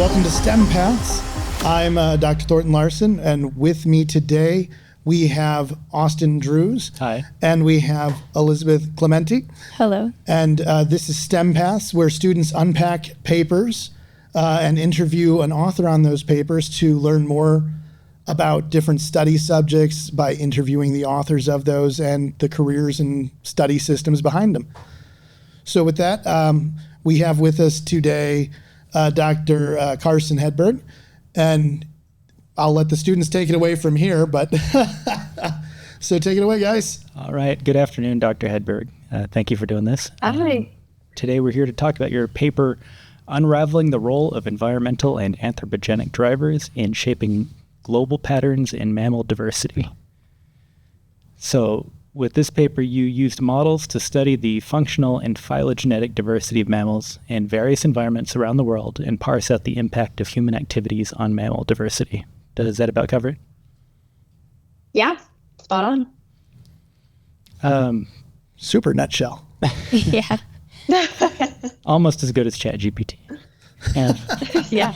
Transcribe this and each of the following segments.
welcome to STEM Paths. I'm Dr. Thornton Larson, and with me today we have Austin Drews. Hi. And we have Elizabeth Clemente. Hello. And this is STEM Paths, where students unpack papers and interview an author on those papers to learn more about different study subjects by interviewing the authors of those and the careers and study systems behind them. So with that, we have with us today Dr. Carson Hedberg, and I'll let the students take it away from here, but so take it away, guys. All right. Good afternoon, Dr. Hedberg. Thank you for doing this. Hi. Today we're here to talk about your paper, Unraveling the Role of Environmental and Anthropogenic Drivers in Shaping Global Patterns in Mammal Diversity. So with this paper, you used models to study the functional and phylogenetic diversity of mammals in various environments around the world and parse out the impact of human activities on mammal diversity. Does that about cover it? Yeah, spot on. Super nutshell. Yeah. Almost as good as ChatGPT. Yeah.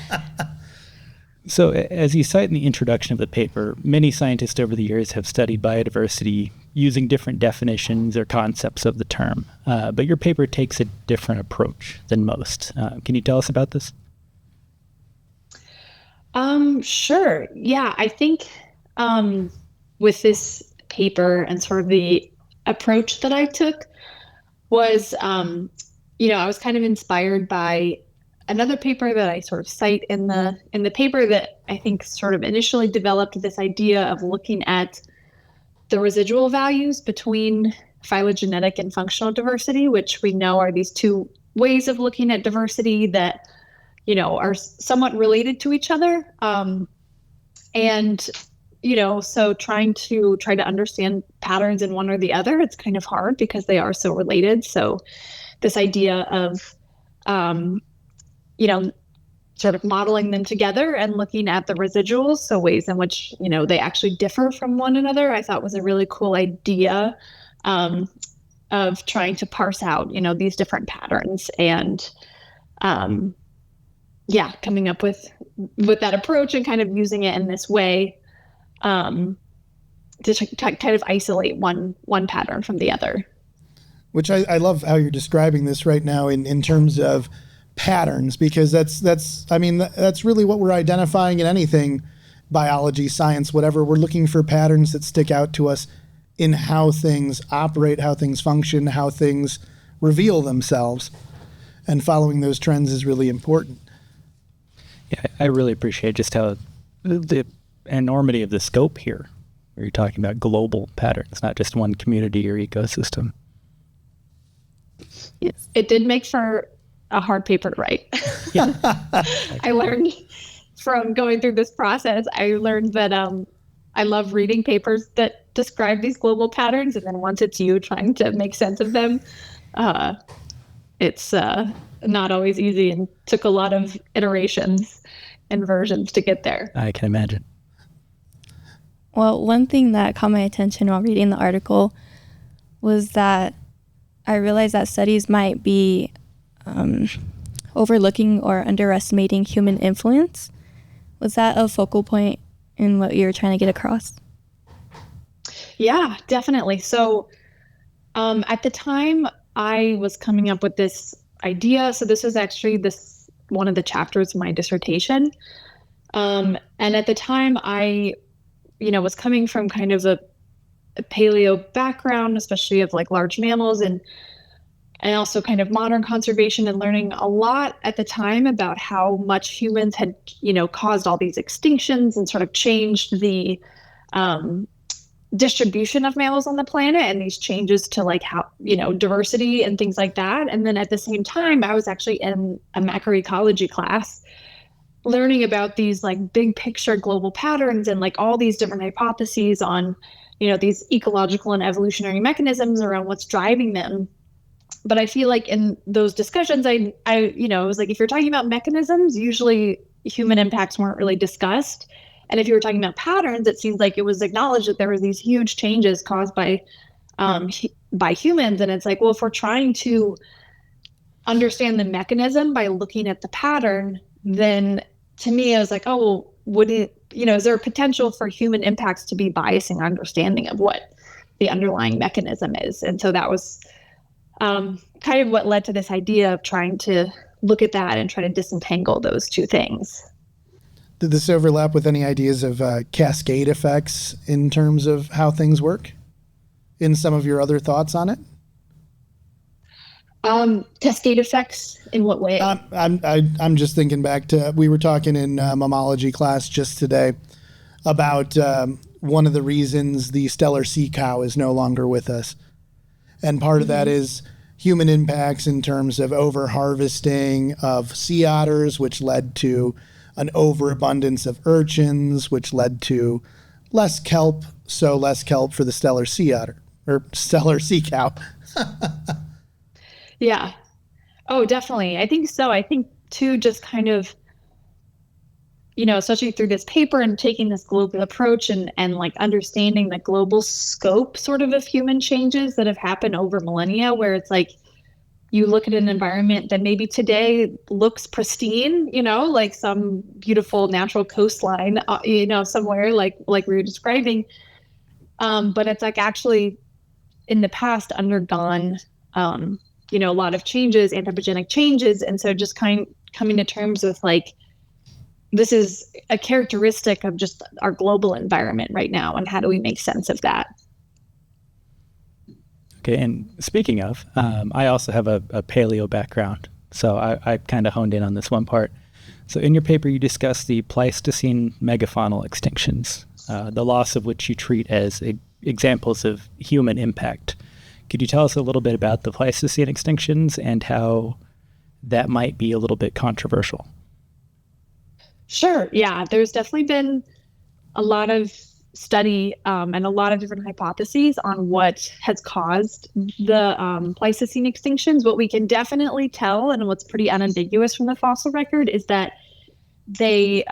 So as you cite in the introduction of the paper, many scientists over the years have studied biodiversity using different definitions or concepts of the term, but your paper takes a different approach than most. Can you tell us about this? Sure. Yeah, I think with this paper and sort of the approach that I took was, I was kind of inspired by another paper that I sort of cite in the paper that I think sort of initially developed this idea of looking at the residual values between phylogenetic and functional diversity, which we know are these two ways of looking at diversity that, are somewhat related to each other. So trying to understand patterns in one or the other, it's kind of hard because they are so related. So this idea of, sort of modeling them together and looking at the residuals, so ways in which, they actually differ from one another, I thought was a really cool idea of trying to parse out, these different patterns and, coming up with that approach and kind of using it in this way to kind of isolate one pattern from the other. Which I love how you're describing this right now in terms of patterns, because that's really what we're identifying in anything, biology, science, whatever. We're looking for patterns that stick out to us in how things operate, how things function, how things reveal themselves, and following those trends is really important. Yeah, I really appreciate just how the enormity of the scope here, where you're talking about global patterns, not just one community or ecosystem. Yes, it did make for a hard paper to write. Yeah. I learned from going through this process, I learned that I love reading papers that describe these global patterns, and then once it's you trying to make sense of them, it's not always easy and took a lot of iterations and versions to get there. I can imagine. Well, one thing that caught my attention while reading the article was that I realized that studies might be overlooking or underestimating human influence. Was that a focal point in what you were trying to get across? Yeah, definitely. So at the time I was coming up with this idea, so this was actually one of the chapters of my dissertation. And at the time I, was coming from kind of a paleo background, especially of like large mammals and also kind of modern conservation, and learning a lot at the time about how much humans had, caused all these extinctions and sort of changed the distribution of mammals on the planet, and these changes to like how, diversity and things like that. And then at the same time, I was actually in a macroecology class learning about these like big picture global patterns and like all these different hypotheses on, these ecological and evolutionary mechanisms around what's driving them. But I feel like in those discussions, it was like, if you're talking about mechanisms, usually human impacts weren't really discussed. And if you were talking about patterns, it seems like it was acknowledged that there were these huge changes caused by humans. And it's like, well, if we're trying to understand the mechanism by looking at the pattern, then to me, I was like, oh, well, would it, is there a potential for human impacts to be biasing our understanding of what the underlying mechanism is? And so that was kind of what led to this idea of trying to look at that and try to disentangle those two things. Did this overlap with any ideas of cascade effects in terms of how things work? In some of your other thoughts on it? Cascade effects in what way? I'm just thinking back to, we were talking in mammalogy class just today about one of the reasons the stellar sea cow is no longer with us. And part of that is human impacts in terms of over-harvesting of sea otters, which led to an overabundance of urchins, which led to less kelp, so less kelp for the stellar sea otter, or stellar sea cow. Yeah. Oh, definitely. I think so. I think too, just kind of, especially through this paper and taking this global approach and like understanding the global scope sort of human changes that have happened over millennia, where it's like you look at an environment that maybe today looks pristine, like some beautiful natural coastline, somewhere like we were describing. But it's like actually in the past undergone, a lot of changes, anthropogenic changes. And so just kind of coming to terms with like, this is a characteristic of just our global environment right now. And how do we make sense of that? Okay. And speaking of, I also have a paleo background. So I kind of honed in on this one part. So in your paper, you discuss the Pleistocene megafaunal extinctions, the loss of which you treat as examples of human impact. Could you tell us a little bit about the Pleistocene extinctions and how that might be a little bit controversial? Sure. Yeah, there's definitely been a lot of study and a lot of different hypotheses on what has caused the Pleistocene extinctions. What we can definitely tell, and what's pretty unambiguous from the fossil record, is that they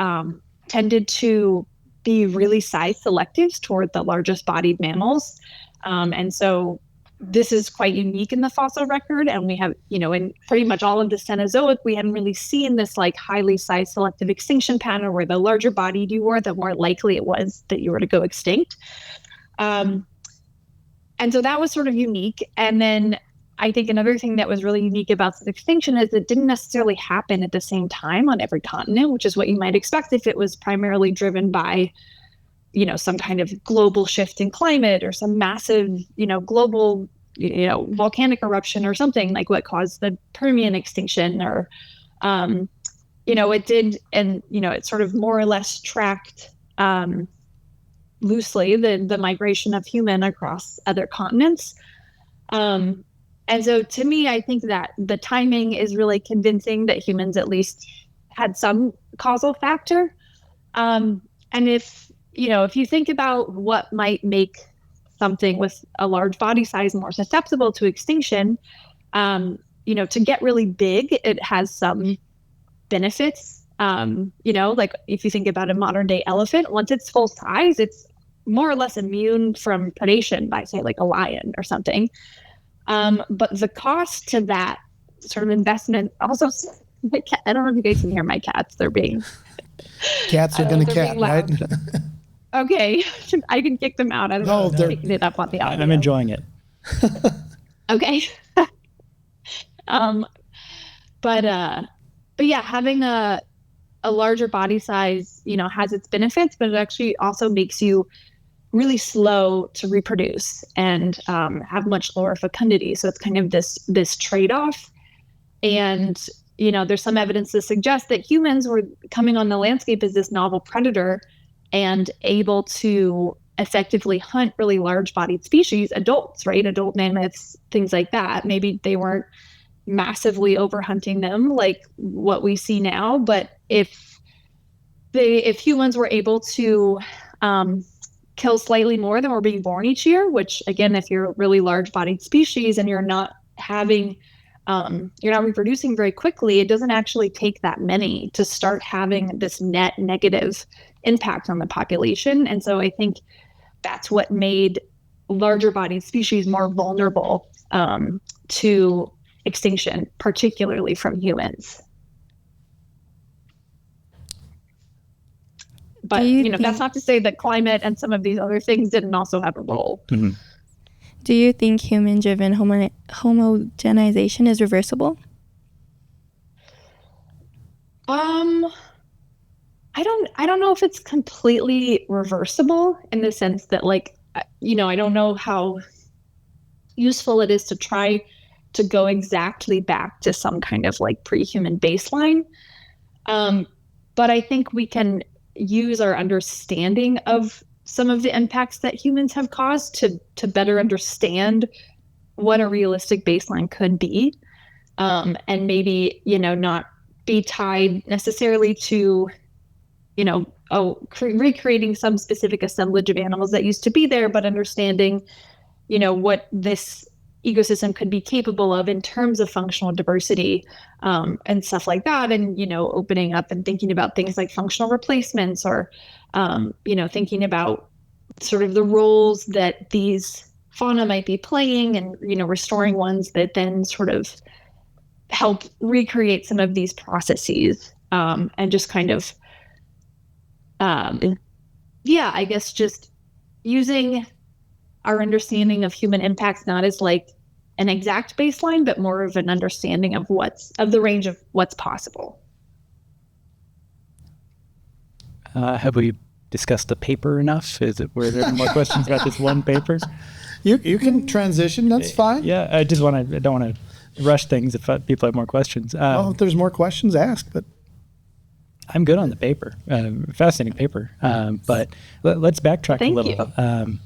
tended to be really size selective toward the largest bodied mammals. And so this is quite unique in the fossil record. And we have, in pretty much all of the Cenozoic, we hadn't really seen this like highly size selective extinction pattern where the larger bodied you were, the more likely it was that you were to go extinct. And so that was sort of unique. And then I think another thing that was really unique about this extinction is it didn't necessarily happen at the same time on every continent, which is what you might expect if it was primarily driven by some kind of global shift in climate or some massive, global, volcanic eruption or something like what caused the Permian extinction or, it did. And, it sort of more or less tracked loosely the migration of human across other continents. And so to me, I think that the timing is really convincing that humans at least had some causal factor. And if you think about what might make something with a large body size more susceptible to extinction, to get really big, it has some benefits. Like if you think about a modern day elephant, once it's full size, it's more or less immune from predation by, say, like a lion or something. But the cost to that sort of investment also, I don't know if you guys can hear my cats. They're being... Cats are going to cat, right? Okay, I can kick them out. I don't know if they're picking it up on the audio. I'm enjoying it. Okay. But yeah, having a larger body size, has its benefits, but it actually also makes you really slow to reproduce and have much lower fecundity. So it's kind of this trade-off. And there's some evidence to suggest that humans were coming on the landscape as this novel predator and able to effectively hunt really large bodied species, adults, right? Adult mammoths, things like that. Maybe they weren't massively overhunting them like what we see now, but if humans were able to kill slightly more than were being born each year, which again, if you're a really large bodied species and you're not reproducing very quickly, it doesn't actually take that many to start having this net negative impact on the population. And so I think that's what made larger bodied species more vulnerable to extinction, particularly from humans. But, that's not to say that climate and some of these other things didn't also have a role. Mm-hmm. Do you think human-driven homogenization is reversible? I don't know if it's completely reversible in the sense that, like, I don't know how useful it is to try to go exactly back to some kind of like pre-human baseline. But I think we can use our understanding of some of the impacts that humans have caused to better understand what a realistic baseline could be. And maybe, not be tied necessarily to, recreating some specific assemblage of animals that used to be there, but understanding, what this ecosystem could be capable of in terms of functional diversity, and stuff like that. And, opening up and thinking about things like functional replacements or, thinking about sort of the roles that these fauna might be playing and, restoring ones that then sort of help recreate some of these processes, and just kind of, I guess just using our understanding of human impacts not as like an exact baseline, but more of an understanding of the range of what's possible. Have we discussed the paper enough? Were there more questions about this one paper? You can transition. That's fine. Yeah, I don't want to rush things if people have more questions. Well, if there's more questions, ask. But I'm good on the paper. Fascinating paper. But let's backtrack a little. Thank you.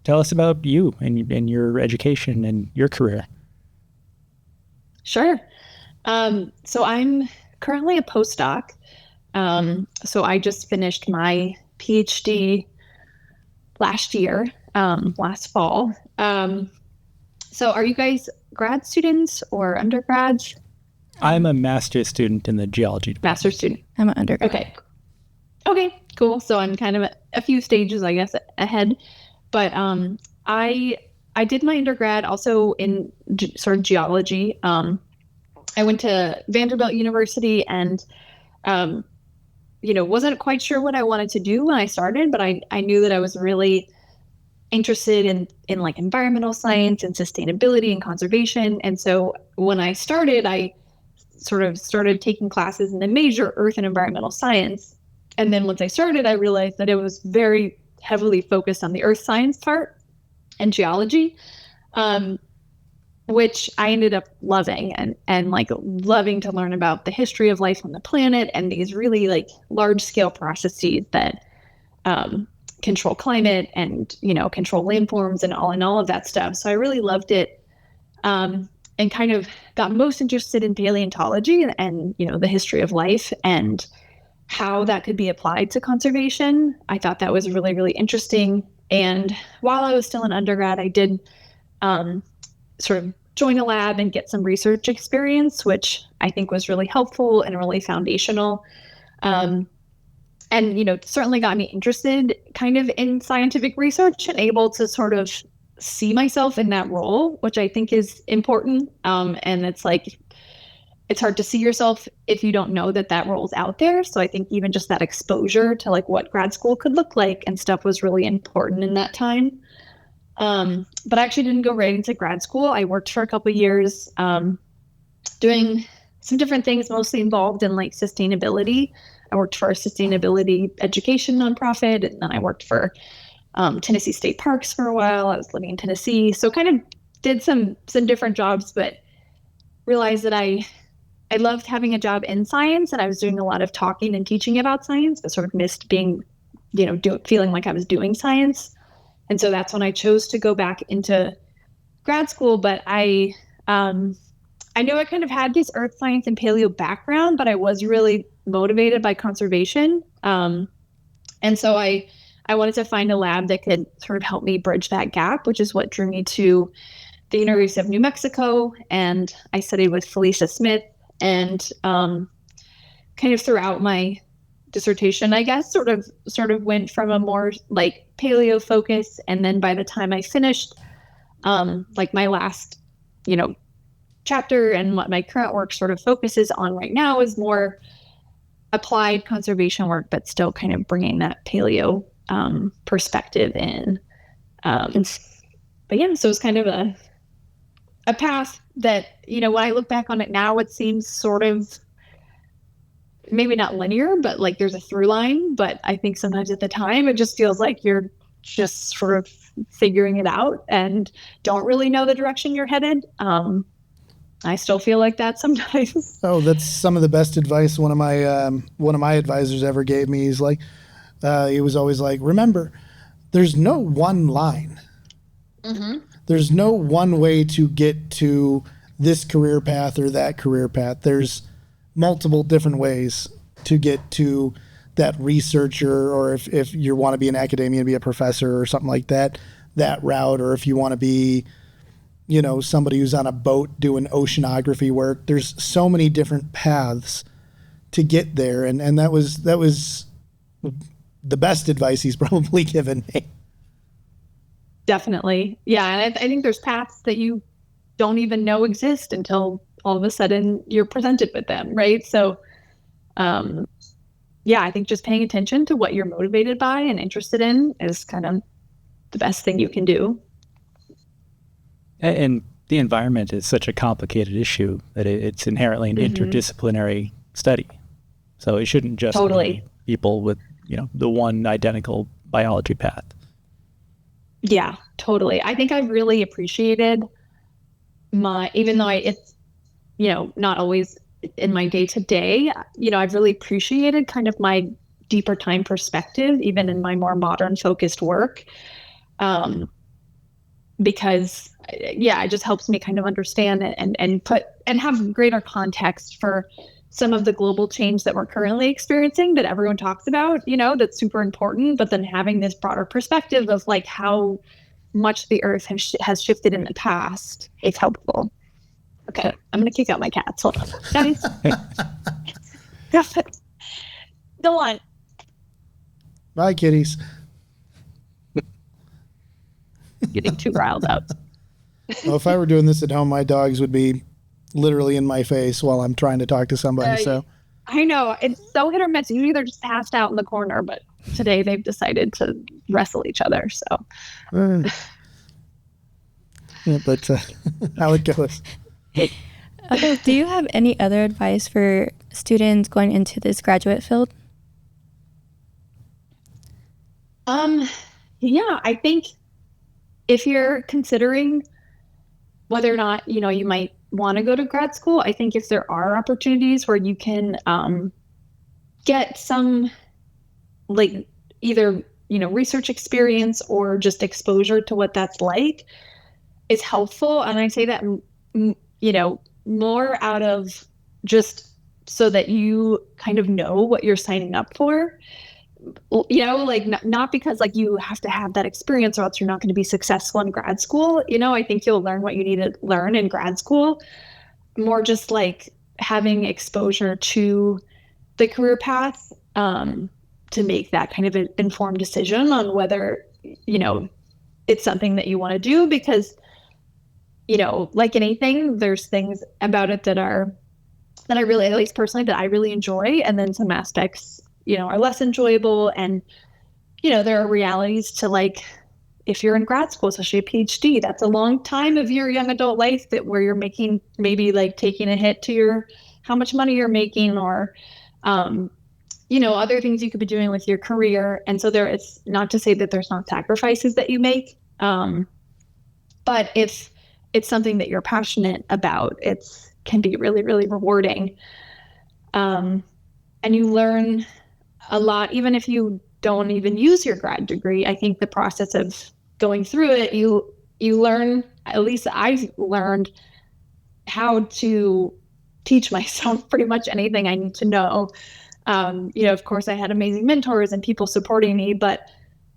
Tell us about you and your education and your career. Sure. So I'm currently a postdoc. So I just finished my PhD last year, last fall. So are you guys grad students or undergrads? I'm a master's student in the geology department. Master's student. I'm an undergrad. Okay, cool. So I'm kind of a few stages, I guess, ahead. But I did my undergrad also in sort of geology. I went to Vanderbilt University and, wasn't quite sure what I wanted to do when I started, but I knew that I was really interested in like environmental science and sustainability and conservation. And so when I started, I sort of started taking classes in the major earth and environmental science. And then once I started, I realized that it was very heavily focused on the earth science part and geology, which I ended up loving and like loving to learn about the history of life on the planet and these really like large scale processes that control climate and, control landforms and all of that stuff. So I really loved it, and kind of got most interested in paleontology and the history of life and how that could be applied to conservation. I thought that was really, really interesting. And while I was still an undergrad, I did sort of join a lab and get some research experience, which I think was really helpful and really foundational. And, certainly got me interested kind of in scientific research and able to sort of see myself in that role, which I think is important. And it's like, it's hard to see yourself if you don't know that role is out there. So I think even just that exposure to like what grad school could look like and stuff was really important in that time. But I actually didn't go right into grad school. I worked for a couple of years, doing some different things, mostly involved in like sustainability. I worked for a sustainability education nonprofit, and then I worked for Tennessee State Parks for a while. I was living in Tennessee. So kind of did some different jobs, but realized that I loved having a job in science, and I was doing a lot of talking and teaching about science, but sort of missed being, feeling like I was doing science. And so that's when I chose to go back into grad school. But I knew I kind of had this earth science and paleo background, but I was really motivated by conservation. And so I wanted to find a lab that could sort of help me bridge that gap, which is what drew me to the University of New Mexico. And I studied with Felicia Smith, and kind of throughout my dissertation, I guess, sort of went from a more like paleo focus. And then by the time I finished, like my last, chapter and what my current work sort of focuses on right now is more applied conservation work, but still kind of bringing that paleo perspective in. But yeah, so it's kind of a path that, you know, when I look back on it now, it seems sort of maybe not linear, but like there's a through line. But I think sometimes at the time, it just feels like you're just sort of figuring it out and don't really know the direction you're headed. I still feel like that sometimes. Oh, that's some of the best advice one of my advisors ever gave me. He's like, he was always like, remember, there's no one line. Mm-hmm. There's no one way to get to this career path or that career path. There's multiple different ways to get to that researcher, or if you want to be an academia and be a professor or something like that route, or if you want to be, you know, somebody who's on a boat doing oceanography work. There's so many different paths to get there. And that was the best advice he's probably given me. Definitely. Yeah. And I think there's paths that you don't even know exist until all of a sudden you're presented with them. Right. So, yeah, I think just paying attention to what you're motivated by and interested in is kind of the best thing you can do. And the environment is such a complicated issue that it's inherently an interdisciplinary study. So it shouldn't just be people with, you know, the one identical biology path. Yeah, totally. I think I've really appreciated even though it's, you know, not always in my day to day, you know, I've really appreciated kind of my deeper time perspective, even in my more modern focused work. Because yeah, it just helps me kind of understand and have greater context for some of the global change that we're currently experiencing that everyone talks about, you know, that's super important. But then having this broader perspective of like how much the earth has shifted in the past is helpful. Okay, I'm going to kick out my cats. Hold on. Guys. Go on. Bye, kitties. Getting too riled up. Well, if I were doing this at home, my dogs would be literally in my face while I'm trying to talk to somebody. So I know. It's so hit or miss. Usually they're just passed out in the corner, but today they've decided to wrestle each other. So. Yeah, but how it goes. Okay, do you have any other advice for students going into this graduate field? Yeah, I think if you're considering whether or not, you know, you might want to go to grad school, I think if there are opportunities where you can get some like either, you know, research experience or just exposure to what that's like is helpful. And I say that, you know, more out of just so that you kind of know what you're signing up for, you know, like not because like you have to have that experience or else you're not going to be successful in grad school. You know, I think you'll learn what you need to learn in grad school, more just like having exposure to the career path to make that kind of an informed decision on whether, you know, it's something that you want to do. Because, you know, like anything, there's things about it that I really, at least personally, that I really enjoy. And then some aspects, you know, are less enjoyable. And, you know, there are realities to like, if you're in grad school, especially a PhD, that's a long time of your young adult life where you're making, maybe like taking a hit to how much money you're making, or, you know, other things you could be doing with your career. And so it's not to say that there's not sacrifices that you make. But if it's something that you're passionate about, can be really, really rewarding. And you learn a lot, even if you don't even use your grad degree. I think the process of going through it, you learn, at least I've learned how to teach myself pretty much anything I need to know. You know, of course I had amazing mentors and people supporting me, but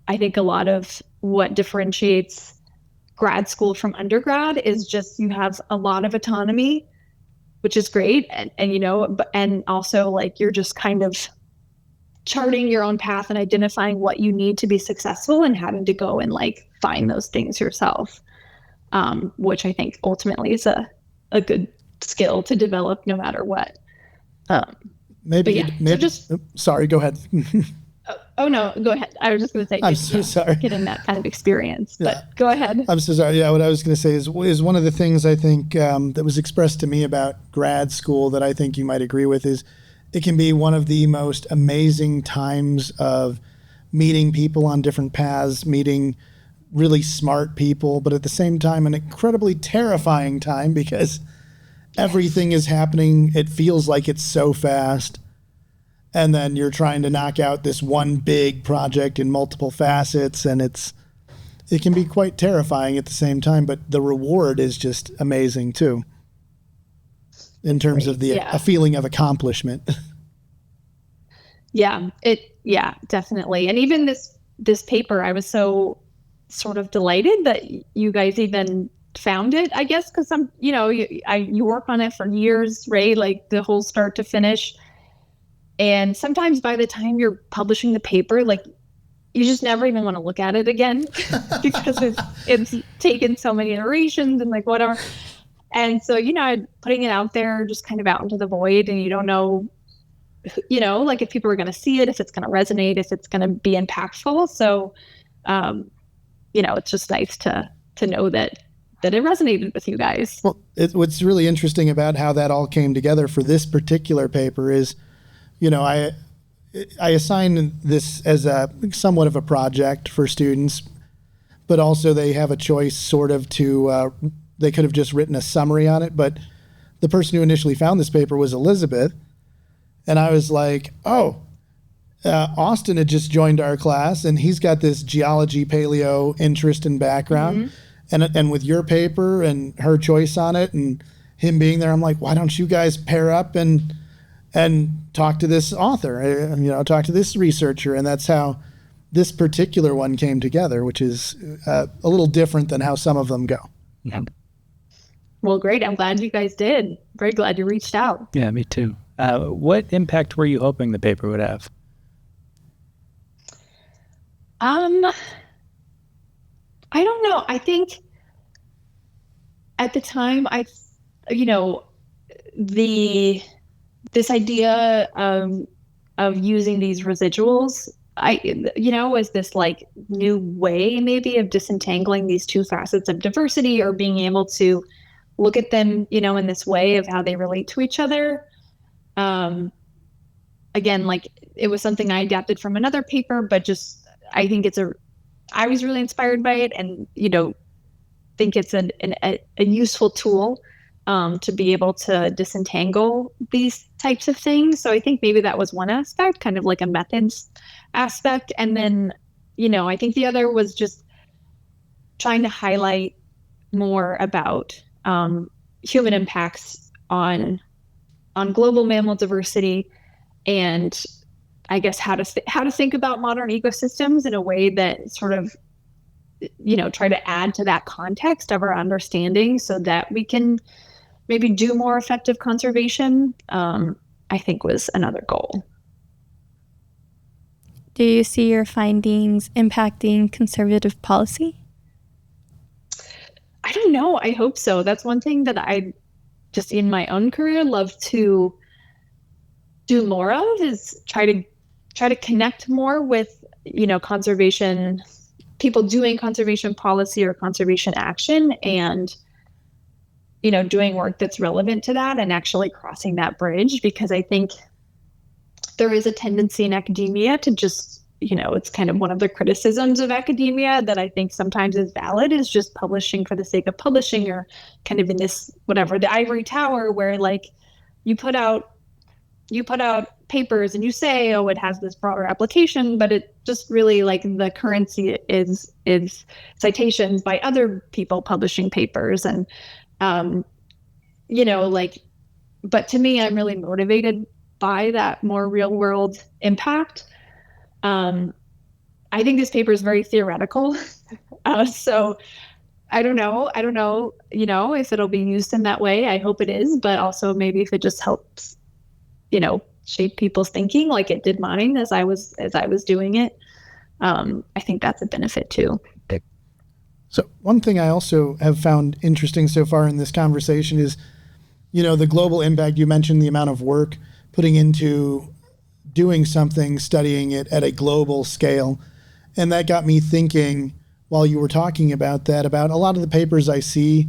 I think a lot of what differentiates grad school from undergrad is just you have a lot of autonomy, which is great. And you know, and also like you're just kind of charting your own path and identifying what you need to be successful and having to go and like find those things yourself, which I think ultimately is a good skill to develop no matter what. maybe, yeah, maybe sorry, go ahead. Oh no, go ahead. I was just going to say, I'm so sorry. Getting that kind of experience, but Yeah. go ahead. I'm so sorry. Yeah, what I was going to say is one of the things I think that was expressed to me about grad school that I think you might agree with is it can be one of the most amazing times of meeting people on different paths, meeting really smart people, but at the same time, an incredibly terrifying time because everything is happening. It feels like it's so fast. And then you're trying to knock out this one big project in multiple facets, and it can be quite terrifying at the same time, but the reward is just amazing too, in terms of a feeling of accomplishment. Yeah, definitely. And even this paper, I was so sort of delighted that you guys even found it, I guess, because you work on it for years, right? Like the whole start to finish. And sometimes by the time you're publishing the paper, like you just never even want to look at it again because it's taken so many iterations and like whatever. And so, putting it out there, just kind of out into the void, and you don't know, like if people are going to see it, if it's going to resonate, if it's going to be impactful. So, it's just nice to know that it resonated with you guys. Well, what's really interesting about how that all came together for this particular paper is, I assign this as somewhat of a project for students, but also they have a choice sort of they could have just written a summary on it. But the person who initially found this paper was Elizabeth. And I was like, Austin had just joined our class and he's got this geology, paleo interest and background. Mm-hmm. And with your paper and her choice on it and him being there, I'm like, why don't you guys pair up and talk to this author, talk to this researcher. And that's how this particular one came together, which is a little different than how some of them go. Yeah. Well, great. I'm glad you guys did. Very glad you reached out. Yeah, me too. What impact were you hoping the paper would have? I don't know. I think at the time, this idea of using these residuals, was this like new way maybe of disentangling these two facets of diversity or being able to look at them, in this way of how they relate to each other. Again, like it was something I adapted from another paper, but just, I think I was really inspired by it and, think it's a useful tool to be able to disentangle these types of things. So I think maybe that was one aspect, kind of like a methods aspect. And then, I think the other was just trying to highlight more about human impacts on global mammal diversity, and I guess how to think about modern ecosystems in a way that sort of, try to add to that context of our understanding so that we can maybe do more effective conservation, I think was another goal. Do you see your findings impacting conservative policy? I don't know. I hope so. That's one thing that I just in my own career love to do more of, is try to connect more with, conservation, people doing conservation policy or conservation action, and, doing work that's relevant to that and actually crossing that bridge. Because I think there is a tendency in academia to just, it's kind of one of the criticisms of academia that I think sometimes is valid, is just publishing for the sake of publishing, or kind of in this, whatever, the ivory tower where like you put out papers and you say, oh, it has this broader application, but it just really like the currency is citations by other people publishing papers. And, but to me, I'm really motivated by that more real world impact. I think this paper is very theoretical. So I don't know, if it'll be used in that way. I hope it is, but also maybe if it just helps, shape people's thinking like it did mine as I was doing it. I think that's a benefit too. So one thing I also have found interesting so far in this conversation is, the global impact. You mentioned the amount of work, putting into doing something, studying it at a global scale. And that got me thinking, while you were talking about that, about a lot of the papers I see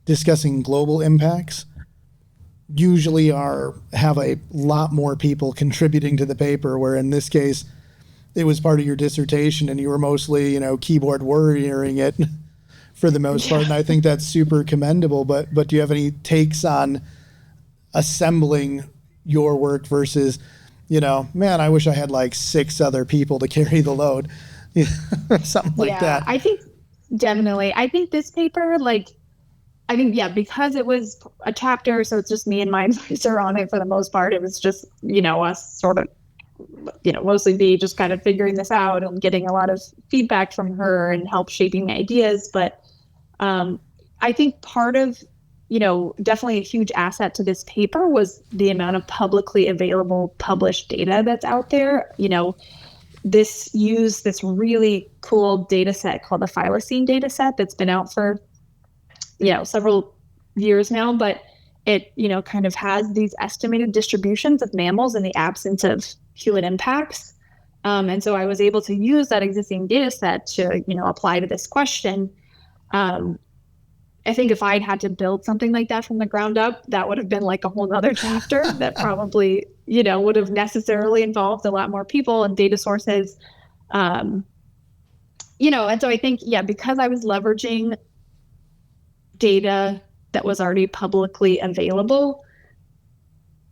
discussing global impacts usually have a lot more people contributing to the paper, where in this case, it was part of your dissertation and you were mostly, keyboard warrioring it for the most part. And I think that's super commendable. But do you have any takes on assembling your work versus, man, I wish I had like 6 other people to carry the load, something like that? I think definitely. I think this paper, because it was a chapter, so it's just me and my advisor on it for the most part. It was just, us sort of, mostly me just kind of figuring this out and getting a lot of feedback from her and help shaping the ideas. But I think part of, definitely a huge asset to this paper was the amount of publicly available published data that's out there. This used this really cool data set called the Phyllocene data set that's been out for, several years now, but it, kind of has these estimated distributions of mammals in the absence of human impacts. And so I was able to use that existing data set to, apply to this question. I think if I'd had to build something like that from the ground up, that would have been like a whole other chapter that probably, would have necessarily involved a lot more people and data sources. And so I think, because I was leveraging data that was already publicly available,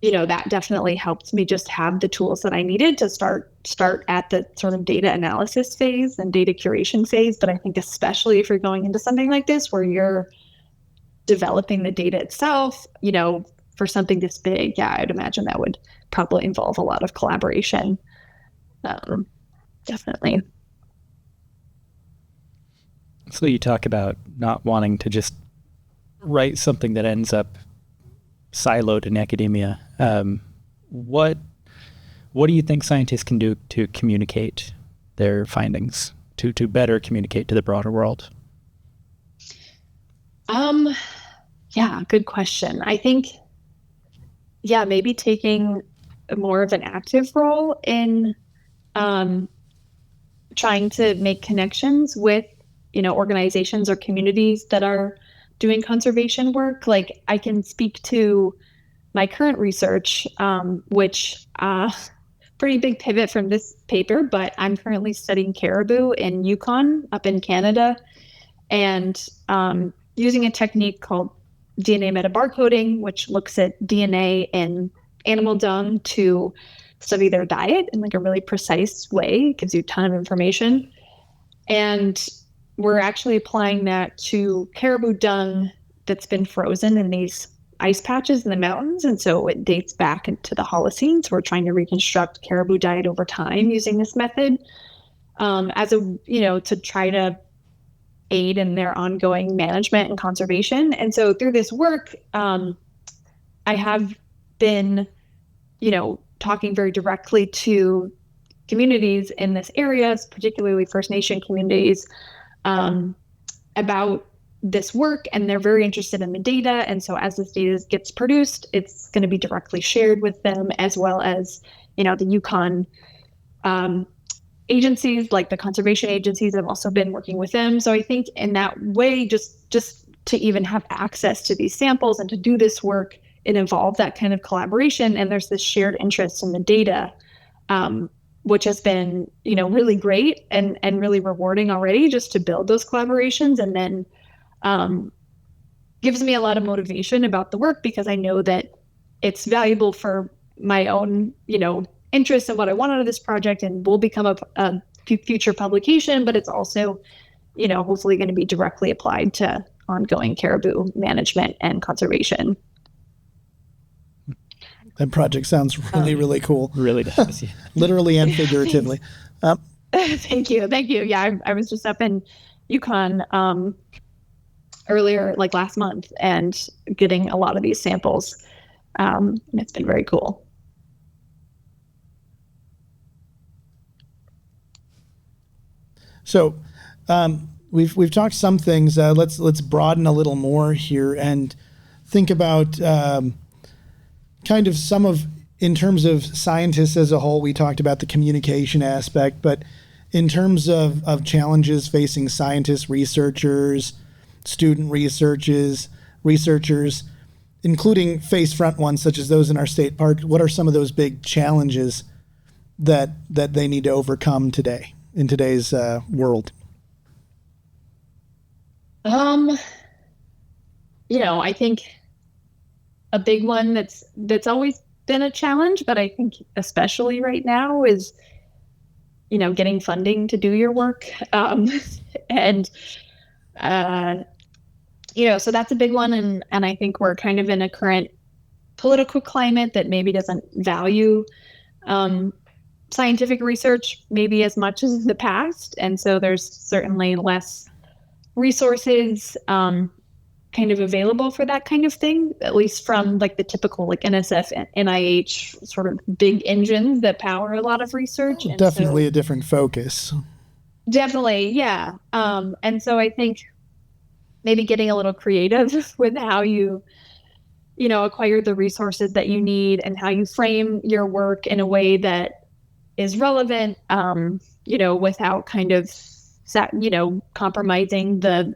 that definitely helped me just have the tools that I needed to start at the sort of data analysis phase and data curation phase. But I think especially if you're going into something like this, where you're developing the data itself, for something this big, I'd imagine that would probably involve a lot of collaboration. Definitely. So you talk about not wanting to just write something that ends up siloed in academia. What do you think scientists can do to communicate their findings, to better communicate to the broader world? Good question. I think, maybe taking more of an active role in trying to make connections with, organizations or communities that are doing conservation work. Like, I can speak to my current research, which pretty big pivot from this paper, but I'm currently studying caribou in Yukon up in Canada, and using a technique called DNA metabarcoding, which looks at DNA in animal dung to study their diet in like a really precise way. It gives you a ton of information. And we're actually applying that to caribou dung that's been frozen in these ice patches in the mountains. And so it dates back into the Holocene. So we're trying to reconstruct caribou diet over time using this method to try to aid in their ongoing management and conservation. And so through this work, I have been, talking very directly to communities in this area, particularly First Nation communities, about this work, and they're very interested in the data. And so as this data gets produced, it's going to be directly shared with them, as well as, the Yukon agencies, like the conservation agencies, have also been working with them. So I think in that way, just to even have access to these samples and to do this work, it involved that kind of collaboration. And there's this shared interest in the data, which has been, really great and really rewarding already, just to build those collaborations. And then gives me a lot of motivation about the work, because I know that it's valuable for my own, interest in what I want out of this project, and will become a future publication, but it's also, hopefully going to be directly applied to ongoing caribou management and conservation. That project sounds really, really cool. Really does. Yeah. Literally and figuratively. Thank you. Yeah, I was just up in Yukon earlier, like last month, and getting a lot of these samples. It's been very cool. So we've talked some things. Let's broaden a little more here and think about kind of some of in terms of scientists as a whole, we talked about the communication aspect, but in terms of challenges facing scientists, researchers, student researchers, including face front ones such as those in our state park, what are some of those big challenges that they need to overcome today in today's world? I think a big one that's always been a challenge, but I think especially right now is, getting funding to do your work. And, so that's a big one. And I think we're kind of in a current political climate that maybe doesn't value scientific research maybe as much as the past. And so there's certainly less resources kind of available for that kind of thing, at least from like the typical like NSF and NIH sort of big engines that power a lot of research. And definitely a different focus. Definitely, yeah. And so I think maybe getting a little creative with how you acquire the resources that you need and how you frame your work in a way that is relevant, without kind of, compromising the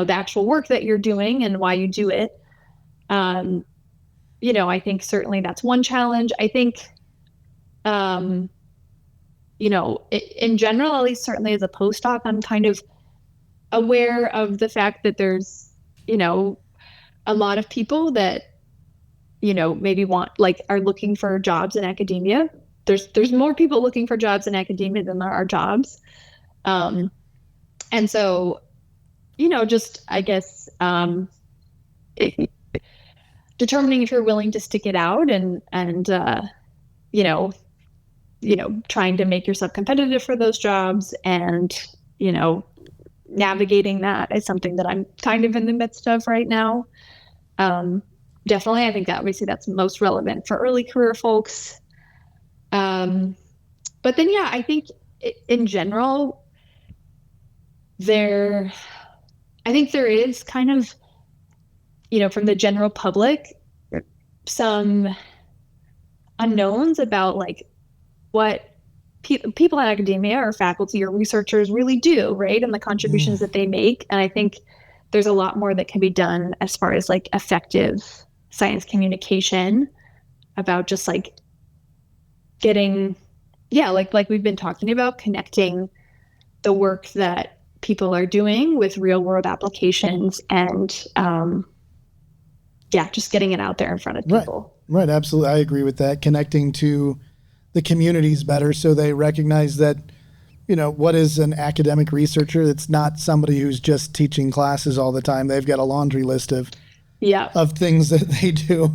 actual work that you're doing and why you do it. I think certainly that's one challenge. I think, in general, at least certainly as a postdoc, I'm kind of aware of the fact that there's, a lot of people that, maybe are looking for jobs in academia. There's more people looking for jobs in academia than there are jobs. And so, just, I guess, determining if you're willing to stick it out and trying to make yourself competitive for those jobs and, navigating that is something that I'm kind of in the midst of right now. Definitely, I think that obviously that's most relevant for early career folks. But then, yeah, I think in general, I think there is kind of, from the general public, some unknowns about like what people in academia or faculty or researchers really do, right? And the contributions that they make. And I think there's a lot more that can be done as far as like effective science communication about just like getting, like we've been talking about, connecting the work that people are doing with real world applications and just getting it out there in front of people. Right. Absolutely. I agree with that. Connecting to the communities better so they recognize that, what is an academic researcher? It's not somebody who's just teaching classes all the time. They've got a laundry list of things that they do.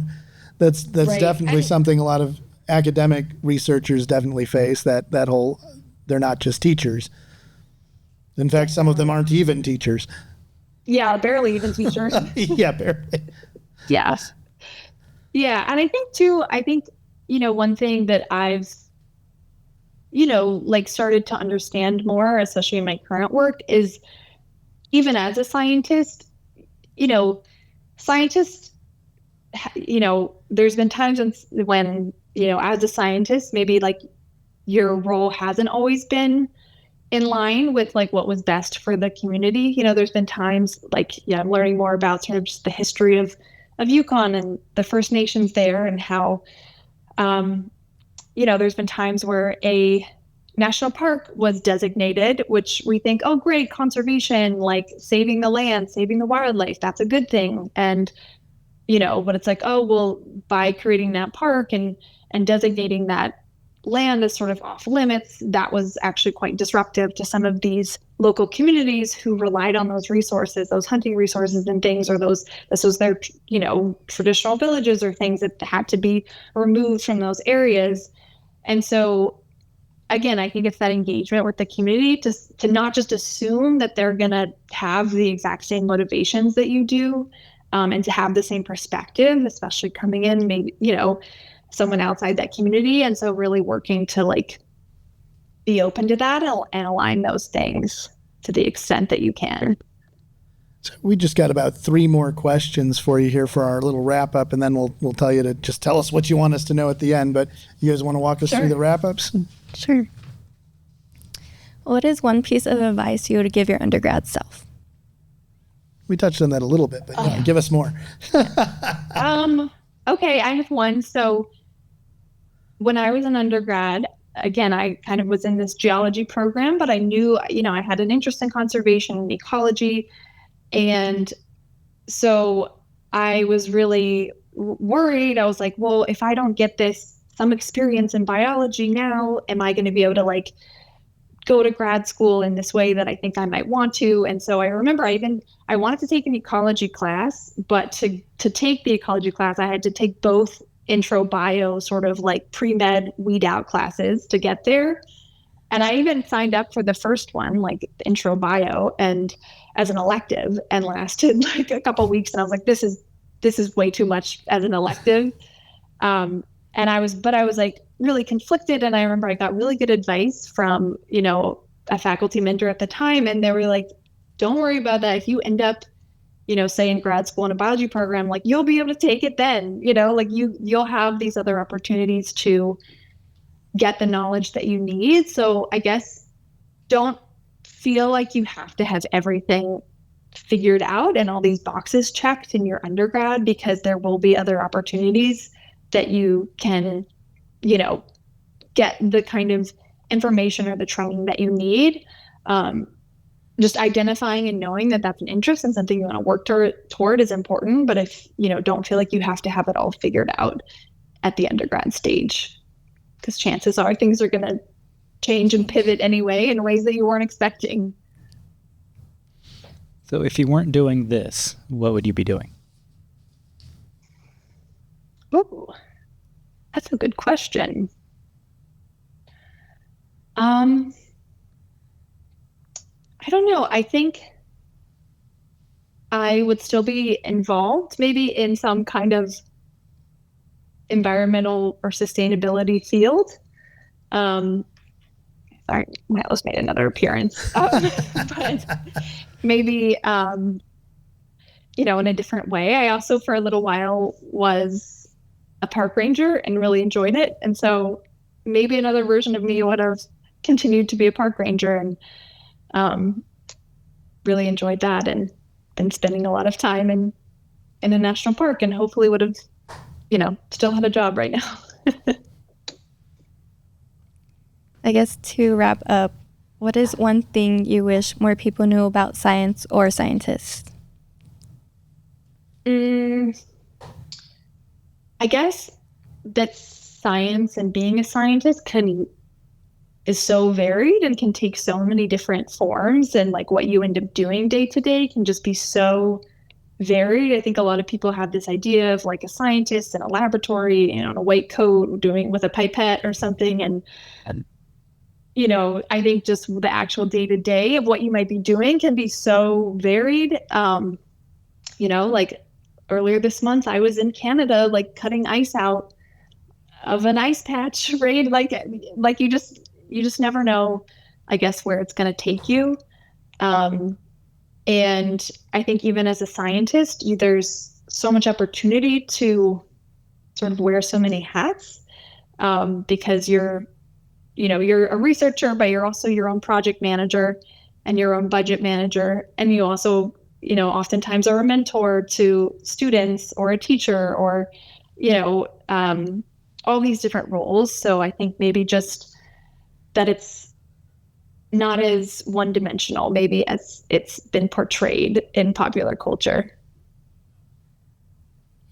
That's right. Definitely something a lot of academic researchers definitely face, that whole, they're not just teachers. In fact, some of them aren't even teachers. Yeah, barely even teachers. Yeah, barely. Yeah. Yeah, and I think too, one thing that I've, started to understand more, especially in my current work, is even as a scientist, scientists, there's been times when, as a scientist, maybe like your role hasn't always been in line with like what was best for the community. There's been times like, I'm learning more about sort of just the history of Yukon and the First Nations there and how, there's been times where a national park was designated, which we think, oh, great, conservation, like saving the land, saving the wildlife, that's a good thing. And, but it's like, oh, well, by creating that park and designating that land as sort of off limits, that was actually quite disruptive to some of these local communities who relied on those resources, those hunting resources and things, or this was their, traditional villages or things that had to be removed from those areas. And so, again, I think it's that engagement with the community to not just assume that they're going to have the exact same motivations that you do, and to have the same perspective, especially coming in, maybe, someone outside that community. And so really working to like be open to that and align those things to the extent that you can. We just got about 3 more questions for you here for our little wrap up, and then we'll tell you to just tell us what you want us to know at the end. But you guys want to walk us through the wrap ups? Sure. What is one piece of advice you would give your undergrad self? We touched on that a little bit, but give us more. Okay, I have one. So when I was an undergrad, again, I kind of was in this geology program, but I knew, I had an interest in conservation and ecology. And so I was really worried. I was like, well, if I don't get some experience in biology now, am I going to be able to go to grad school in this way that I think I might want to? And so I remember I wanted to take an ecology class, but to take the ecology class, I had to take both intro bio, sort of pre-med weed out classes to get there. And I even signed up for the first one, intro bio, and as an elective, and lasted a couple of weeks. And I was like, this is way too much as an elective. And I was really conflicted. And I remember I got really good advice from, a faculty mentor at the time. And they were like, don't worry about that. If you end up, say in grad school in a biology program, you'll be able to take it then, you'll have these other opportunities to get the knowledge that you need. So I guess don't feel like you have to have everything figured out and all these boxes checked in your undergrad, because there will be other opportunities that you can, get the kind of information or the training that you need. Just identifying and knowing that that's an interest and something you want to work toward is important. But if, don't feel like you have to have it all figured out at the undergrad stage, because chances are things are going to change and pivot anyway in ways that you weren't expecting. So if you weren't doing this, what would you be doing? Oh, that's a good question. I don't know. I think I would still be involved maybe in some kind of environmental or sustainability field. Sorry, my host made another appearance. But maybe, in a different way. I also, for a little while, was a park ranger and really enjoyed it. And so maybe another version of me would have continued to be a park ranger and really enjoyed that, and been spending a lot of time in a national park, and hopefully would have, still had a job right now. I guess to wrap up, what is one thing you wish more people knew about science or scientists? I guess that science and being a scientist is so varied and can take so many different forms, and what you end up doing day to day can just be so varied. I think a lot of people have this idea of a scientist in a laboratory, in a white coat, doing with a pipette or something. And I think just the actual day to day of what you might be doing can be so varied. Earlier this month, I was in Canada, cutting ice out of an ice patch, right? You just never know, I guess, where it's going to take you. And I think even as a scientist, there's so much opportunity to sort of wear so many hats, because you're a researcher, but you're also your own project manager and your own budget manager. And you also, oftentimes are a mentor to students or a teacher or, all these different roles. So I think maybe just that it's not as one-dimensional, maybe as it's been portrayed in popular culture.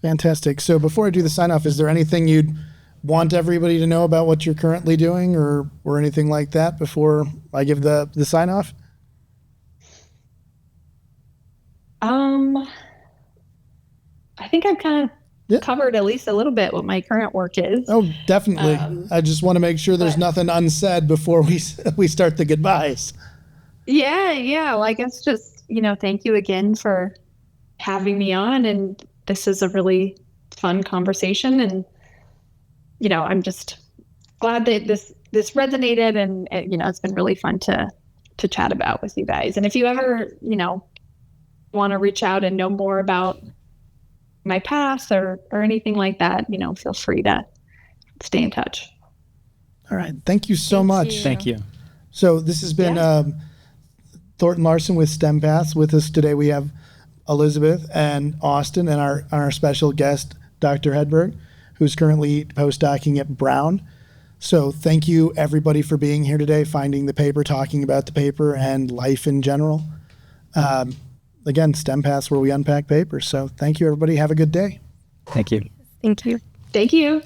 Fantastic. So before I do the sign-off, is there anything you'd want everybody to know about what you're currently doing or anything like that before I give the sign-off? I think I've kind of covered at least a little bit what my current work is. Oh, definitely. I just want to make sure there's nothing unsaid before we start the goodbyes. Yeah. Well, I guess just, thank you again for having me on. And this is a really fun conversation. And, I'm just glad that this resonated, and, it's been really fun to chat about with you guys. And if you ever, want to reach out and know more about my path or anything like that, feel free to stay in touch. All right. Thank you so much. Thank you. So this has been Thornton Larson with STEM Paths. With us today, we have Elizabeth and Austin and our special guest, Dr. Hedberg, who's currently postdocing at Brown. So thank you, everybody, for being here today, finding the paper, talking about the paper, and life in general. Again, STEM Paths, where we unpack papers. So thank you, everybody. Have a good day. Thank you. Thank you. Thank you.